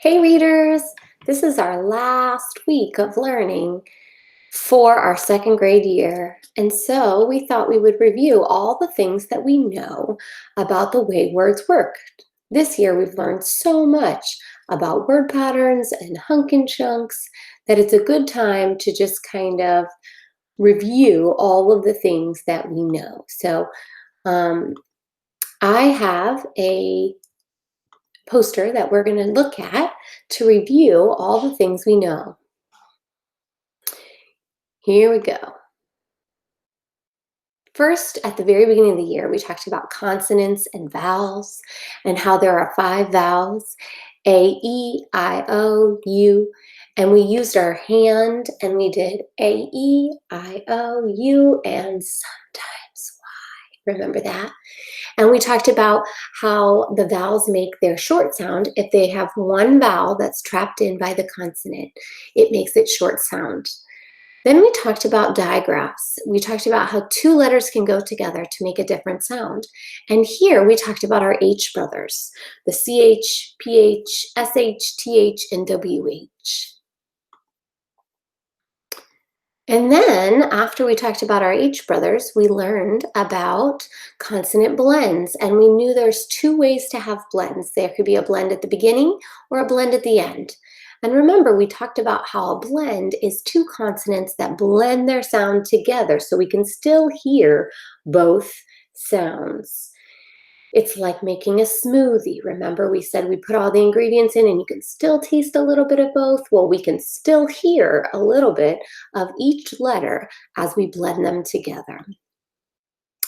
Hey readers, this is our last week of learning for our second grade year. And so we thought we would review all the things that we know about the way words work. This year we've learned so much about word patterns and hunk and chunks that it's a good time to just kind of review all of the things that we know. So um, I have a poster that we're going to look at to review all the things we know. Here we go. First, at the very beginning of the year, we talked about consonants and vowels and how there are 5 vowels, A, E, I, O, U, and we used our hand and we did A, E, I, O, U, and sometimes Y. Remember that? And we talked about how the vowels make their short sound. If they have one vowel that's trapped in by the consonant, it makes it short sound. Then we talked about digraphs. We talked about how 2 letters can go together to make a different sound. And here we talked about our H brothers, the CH, PH, SH, TH, and WH. And then after we talked about our H brothers, we learned about consonant blends. And we knew there's 2 ways to have blends. There could be a blend at the beginning or a blend at the end. And remember, we talked about how a blend is 2 consonants that blend their sound together so we can still hear both sounds. It's like making a smoothie. Remember, we said we put all the ingredients in and you can still taste a little bit of both? Well, we can still hear a little bit of each letter as we blend them together.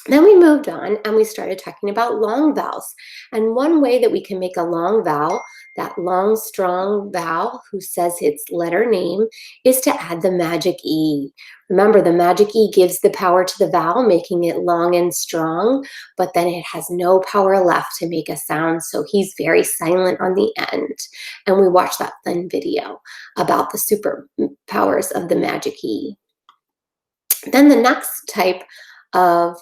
Then we moved on and we started talking about long vowels. And one way that we can make a long vowel, that long, strong vowel who says its letter name, is to add the magic E. Remember, the magic E gives the power to the vowel, making it long and strong, but then it has no power left to make a sound, so he's very silent on the end. And we watched that fun video about the superpowers of the magic E. Then the next type of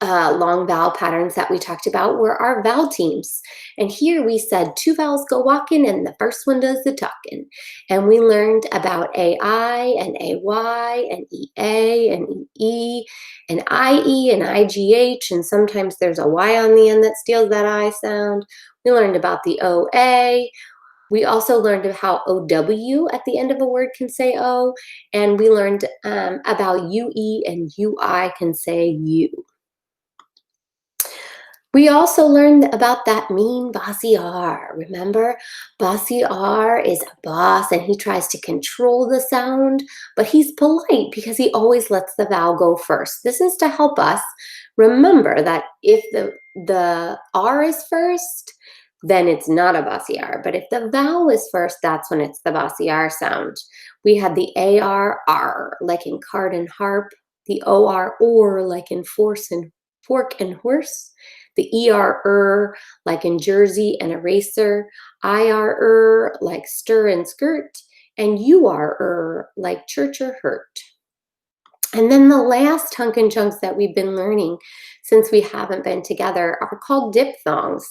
long vowel patterns that we talked about were our vowel teams. And here we said 2 vowels go walking and the first one does the talking. And we learned about AI and AY and EA and EE and IE and IGH, and sometimes there's a Y on the end that steals that I sound. We learned about the OA. We also learned how OW at the end of a word can say O, and we learned about UE and UI can say U. We also learned about that mean bossy R. Remember, bossy R is a boss and he tries to control the sound, but he's polite because he always lets the vowel go first. This is to help us remember that if the R is first, then it's not a bossy R. But if the vowel is first, that's when it's the bossy R sound. We had the AR, like in card and harp, the or, like in fork and horse, the ER, like in jersey and eraser, IR, like stir and skirt, and UR, like church or hurt. And then the last hunk and chunks that we've been learning since we haven't been together are called diphthongs.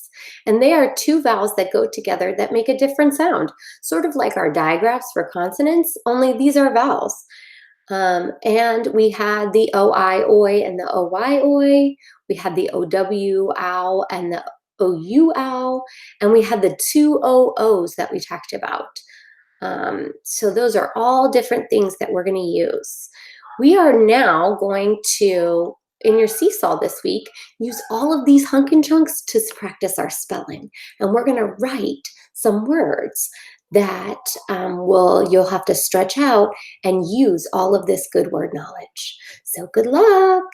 And they are 2 vowels that go together that make a different sound, sort of like our digraphs for consonants, only these are vowels. And we had the OI, oi, and the OY, oi. We had the OW, ow, and the OU, ow. And we had the 2 OOs that we talked about. So those are all different things that we're going to use. We are now going to, in your seesaw this week, use all of these hunk and chunks to practice our spelling. And we're going to write some words that you'll have to stretch out and use all of this good word knowledge. So good luck.